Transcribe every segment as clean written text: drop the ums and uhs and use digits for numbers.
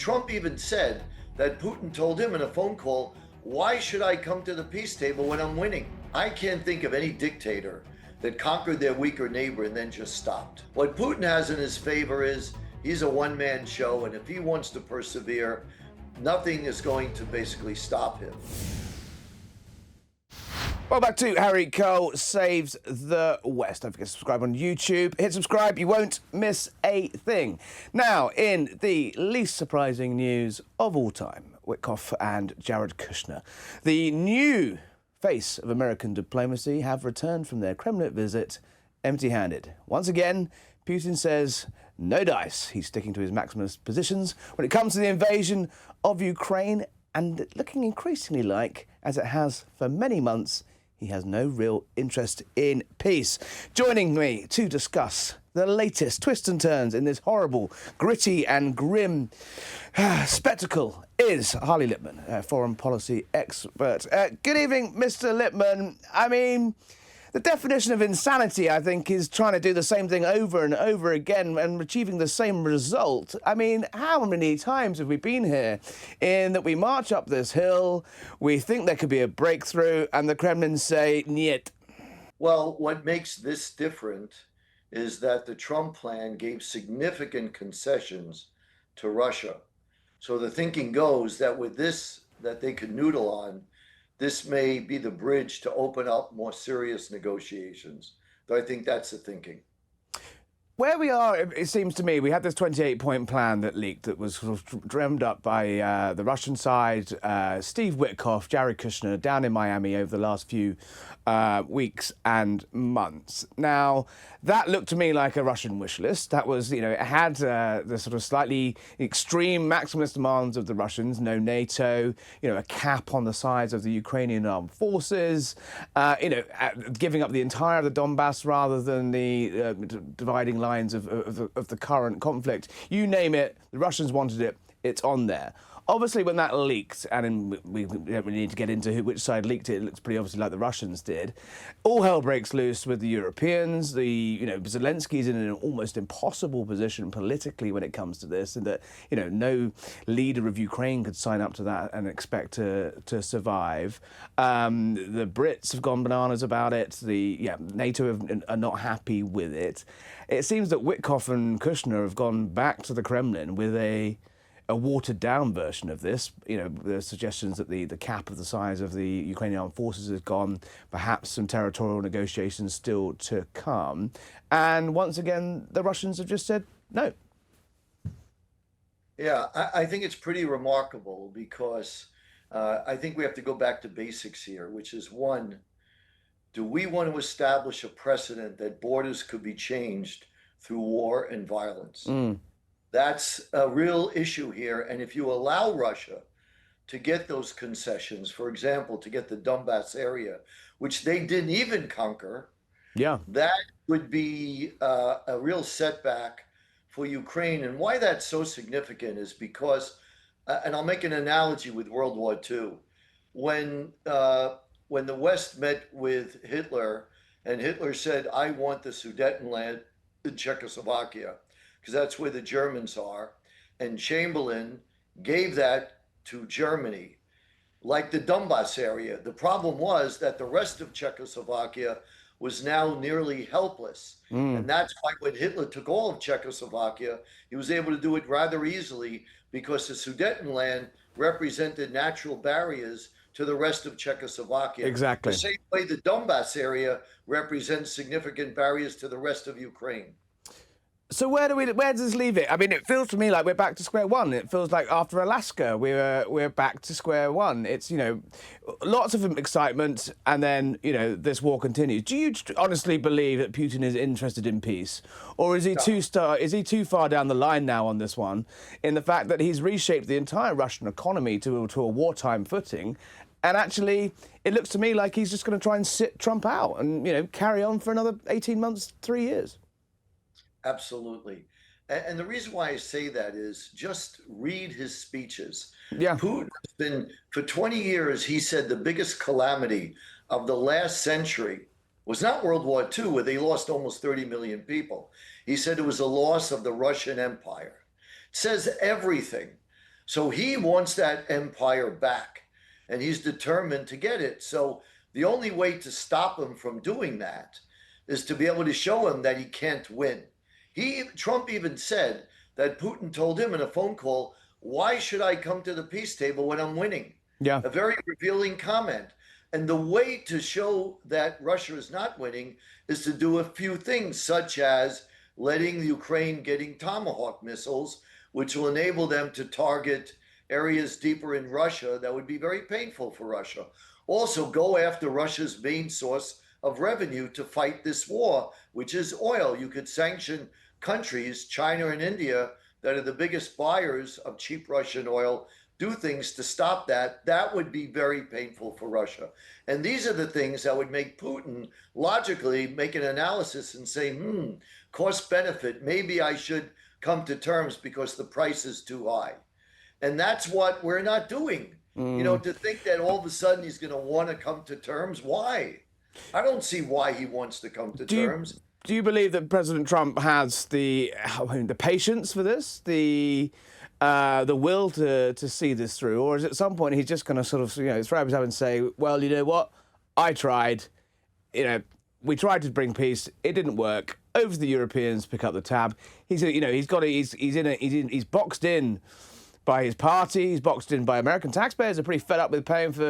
Trump even said that Putin told him in a phone call, why should I come to the peace table when I'm winning? I can't think of any dictator that conquered their weaker neighbor and then just stopped. What Putin has in his favor is he's a one-man show, and if he wants to persevere, nothing is going to basically stop him. Welcome back to Harry Cole Saves the West. Don't forget to subscribe on YouTube. Hit subscribe, you won't miss a thing. Now, in the least surprising news of all time, Witkoff and Jared Kushner, the new face of American diplomacy, have returned from their Kremlin visit empty-handed. Once again, Putin says no dice. He's sticking to his maximalist positions when it comes to the invasion of Ukraine, and looking increasingly like, as it has for many months, he has no real interest in peace. Joining me to discuss the latest twists and turns in this horrible, gritty and grim spectacle is Harley Lippman, a foreign policy expert. Good evening, Mr. Lippman. I mean, the definition of insanity, I think, is trying to do the same thing over and over again and achieving the same result. I mean, how many times have we been here in that we march up this hill, we think there could be a breakthrough, and the Kremlin say, niet. Well, what makes this different is that the Trump plan gave significant concessions to Russia. So the thinking goes that with this, that they could noodle on, this may be the bridge to open up more serious negotiations. Though I think that's the thinking. Where we are, it seems to me, we had this 28-point plan that leaked that was sort of dreamed up by the Russian side, Steve Witkoff, Jared Kushner, down in Miami over the last few weeks and months. Now, that looked to me like a Russian wish list. That was, you know, it had the sort of slightly extreme maximalist demands of the Russians, no NATO, you know, a cap on the size of the Ukrainian armed forces, you know, giving up the entire of the Donbass rather than the dividing lines of the current conflict. You name it, the Russians wanted it, it's on there. Obviously, when that leaked, and we don't really need to get into which side leaked it, it looks pretty obviously like the Russians did, all hell breaks loose with the Europeans. Zelensky's in an almost impossible position politically when it comes to this, and that, you know, no leader of Ukraine could sign up to that and expect to survive. The Brits have gone bananas about it. NATO are not happy with it. It seems that Witkoff and Kushner have gone back to the Kremlin with a watered-down version of this. You know, the suggestions that the cap of the size of the Ukrainian armed forces has gone, perhaps some territorial negotiations still to come. And once again, the Russians have just said no. Yeah, I think it's pretty remarkable because I think we have to go back to basics here, which is, one, do we want to establish a precedent that borders could be changed through war and violence? That's a real issue here. And if you allow Russia to get those concessions, for example, to get the Donbass area, which they didn't even conquer, that would be a real setback for Ukraine. And why that's so significant is because, and I'll make an analogy with World War II, when the West met with Hitler, and Hitler said, I want the Sudetenland in Czechoslovakia, because that's where the Germans are. And Chamberlain gave that to Germany, like the Donbass area. The problem was that the rest of Czechoslovakia was now nearly helpless. And that's why when Hitler took all of Czechoslovakia, he was able to do it rather easily because the Sudetenland represented natural barriers to the rest of Czechoslovakia. Exactly. The same way the Donbass area represents significant barriers to the rest of Ukraine. So where does this leave it? I mean, it feels to me like we're back to square one. It feels like after Alaska, we're back to square one. It's, you know, lots of excitement, and then, you know, this war continues. Do you honestly believe that Putin is interested in peace, or is he too far down the line now on this one, in the fact that he's reshaped the entire Russian economy to a wartime footing? And actually, it looks to me like he's just going to try and sit Trump out and, you know, carry on for another 18 months, 3 years. Absolutely. And the reason why I say that is just read his speeches. Yeah. Putin has been, for 20 years, he said the biggest calamity of the last century was not World War II, where they lost almost 30 million people. He said it was a loss of the Russian Empire. It says everything. So he wants that empire back, and he's determined to get it. So the only way to stop him from doing that is to be able to show him that he can't win. Trump even said that Putin told him in a phone call, "Why should I come to the peace table when I'm winning?" Yeah. A very revealing comment. And the way to show that Russia is not winning is to do a few things, such as letting Ukraine getting Tomahawk missiles, which will enable them to target areas deeper in Russia that would be very painful for Russia. Also, go after Russia's main source of revenue to fight this war, which is oil. You could sanction countries, China and India, that are the biggest buyers of cheap Russian oil, do things to stop that. That would be very painful for Russia. And these are the things that would make Putin logically make an analysis and say, cost benefit, maybe I should come to terms because the price is too high. And that's what we're not doing. You know, to think that all of a sudden he's going to want to come to terms. Why? I don't see why he wants to come to terms. Do you believe that President Trump has the patience for this, the will to see this through, or is at some point he's just going to sort of throw up his hand and say, "Well, you know what, I tried. We tried to bring peace. It didn't work. Over to the Europeans, pick up the tab." He's boxed in by his party. He's boxed in by American taxpayers. Are pretty fed up with paying for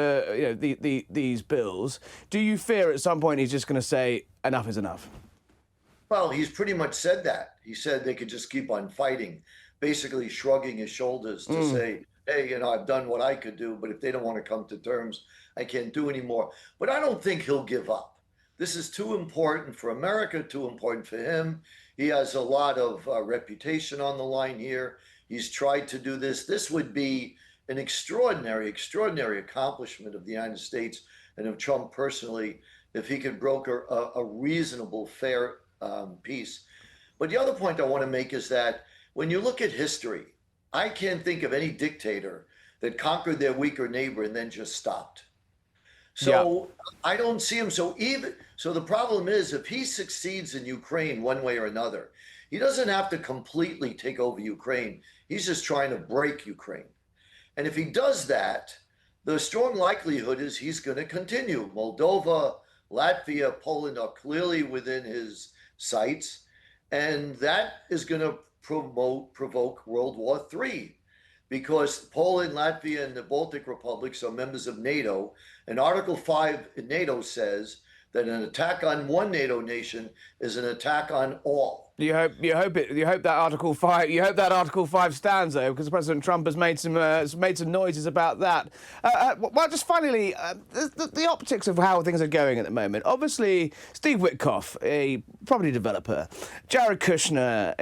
these bills. Do you fear at some point he's just going to say enough is enough? Well, he's pretty much said that. He said they could just keep on fighting, basically shrugging his shoulders to say, "Hey, I've done what I could do, but if they don't want to come to terms, I can't do anymore." But I don't think he'll give up. This is too important for America, too important for him. He has a lot of reputation on the line here. He's tried to do this. This would be an extraordinary, extraordinary accomplishment of the United States and of Trump personally if he could broker a reasonable, fair peace. But the other point I want to make is that when you look at history, I can't think of any dictator that conquered their weaker neighbor and then just stopped. So I don't see him. So the problem is, if he succeeds in Ukraine one way or another, he doesn't have to completely take over Ukraine. He's just trying to break Ukraine. And if he does that, the strong likelihood is he's going to continue. Moldova, Latvia, Poland are clearly within his sights, and that is going to provoke World War III, because Poland, Latvia, and the Baltic republics are members of NATO, and Article 5 in NATO says that an attack on one NATO nation is an attack on all. You hope that Article 5. You hope that Article 5 stands, though, because President Trump has made some noises about that. Well, just finally, the optics of how things are going at the moment. Obviously, Steve Witkoff, a property developer, Jared Kushner,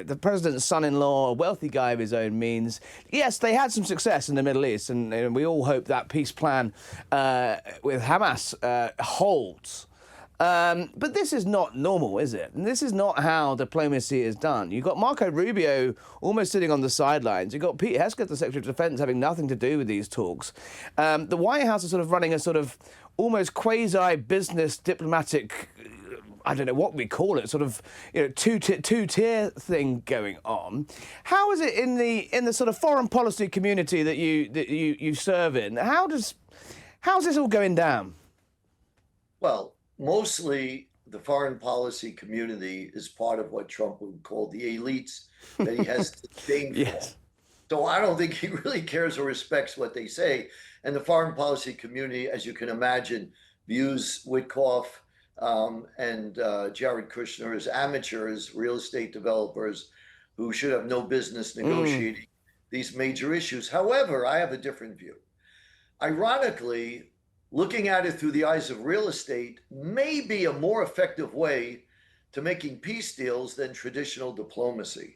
the president's son-in-law, a wealthy guy of his own means. Yes, they had some success in the Middle East, and we all hope that peace plan with Hamas holds. But this is not normal, is it? And this is not how diplomacy is done. You've got Marco Rubio almost sitting on the sidelines. You've got Pete Hegseth, the Secretary of Defense, having nothing to do with these talks. The White House is sort of running a sort of almost quasi-business diplomatic, I don't know what we call it, sort of two-tier thing going on. How is it in the sort of foreign policy community that you serve in? How's this all going down? Well, mostly the foreign policy community is part of what Trump would call the elites that he has disdain for. Yes. So I don't think he really cares or respects what they say. And the foreign policy community, as you can imagine, views Witkoff and Jared Kushner as amateurs, real estate developers who should have no business negotiating these major issues. However, I have a different view. Ironically, looking at it through the eyes of real estate may be a more effective way to making peace deals than traditional diplomacy,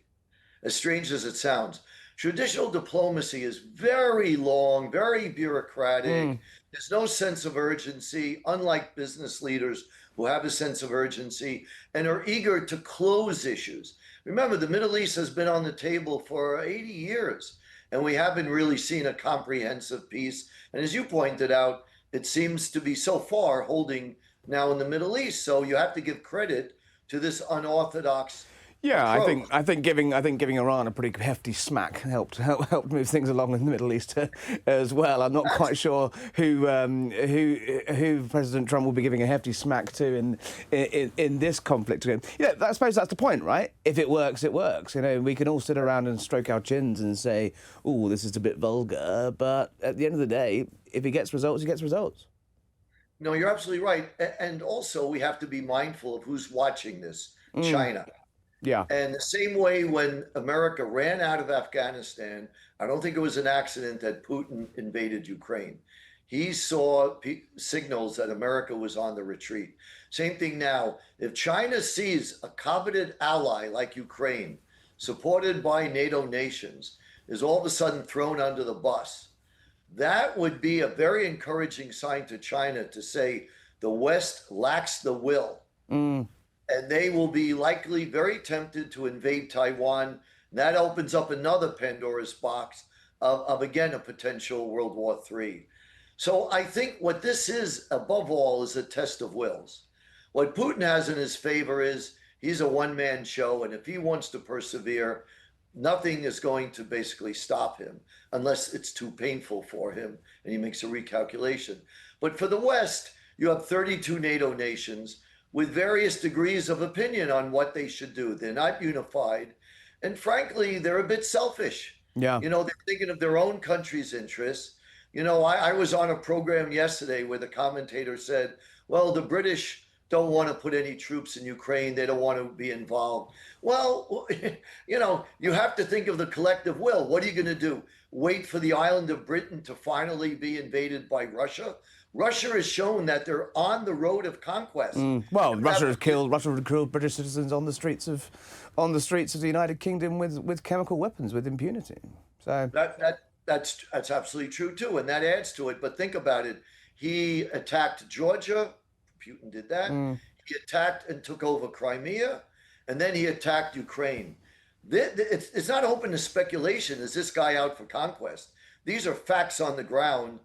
as strange as it sounds. Traditional diplomacy is very long, very bureaucratic. There's no sense of urgency, unlike business leaders who have a sense of urgency and are eager to close issues. Remember, the Middle East has been on the table for 80 years, and we haven't really seen a comprehensive peace. And as you pointed out, it seems to be so far holding now in the Middle East. So you have to give credit to this unorthodox Yeah, I approach. think giving Iran a pretty hefty smack helped move things along in the Middle East as well. I'm not quite sure who President Trump will be giving a hefty smack to in this conflict. Yeah, I suppose that's the point, right? If it works, it works. You know, we can all sit around and stroke our chins and say, "Oh, this is a bit vulgar," but at the end of the day, if he gets results, he gets results. No, you're absolutely right. And also, we have to be mindful of who's watching this. China. Yeah. And the same way when America ran out of Afghanistan, I don't think it was an accident that Putin invaded Ukraine. He saw signals that America was on the retreat. Same thing now. If China sees a coveted ally like Ukraine, supported by NATO nations, is all of a sudden thrown under the bus, that would be a very encouraging sign to China to say the West lacks the will. And they will be likely very tempted to invade Taiwan. That opens up another Pandora's box of again, a potential World War III. So I think what this is, above all, is a test of wills. What Putin has in his favor is he's a one-man show, and if he wants to persevere, nothing is going to basically stop him unless it's too painful for him and he makes a recalculation. But for the West, you have 32 NATO nations with various degrees of opinion on what they should do. They're not unified. And frankly, they're a bit selfish. Yeah. You know, they're thinking of their own country's interests. You know, I was on a program yesterday where the commentator said, well, the British don't want to put any troops in Ukraine. They don't want to be involved. Well, you know, you have to think of the collective will. What are you going to do? Wait for the island of Britain to finally be invaded by Russia? Russia has shown that they're on the road of conquest. Well, Russia had killed British citizens on the streets of the United Kingdom with chemical weapons with impunity. So that's absolutely true too, and that adds to it. But think about it: he attacked Georgia. Putin did that. He attacked and took over Crimea, and then he attacked Ukraine. It's not open to speculation. Is this guy out for conquest? These are facts on the ground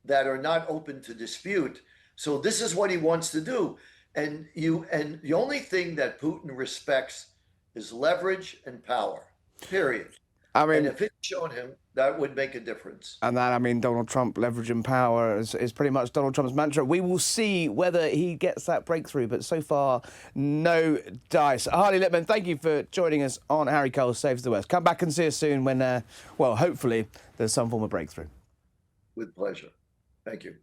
that are not open to dispute. So this is what he wants to do. And the only thing that Putin respects is leverage and power. Period. I mean, and if it's shown him, that would make a difference. And that, I mean, Donald Trump leverage and power is pretty much Donald Trump's mantra. We will see whether he gets that breakthrough, but so far, no dice. Harley Lippman, thank you for joining us on Harry Cole Saves the West. Come back and see us soon when, well, hopefully there's some form of breakthrough. With pleasure. Thank you.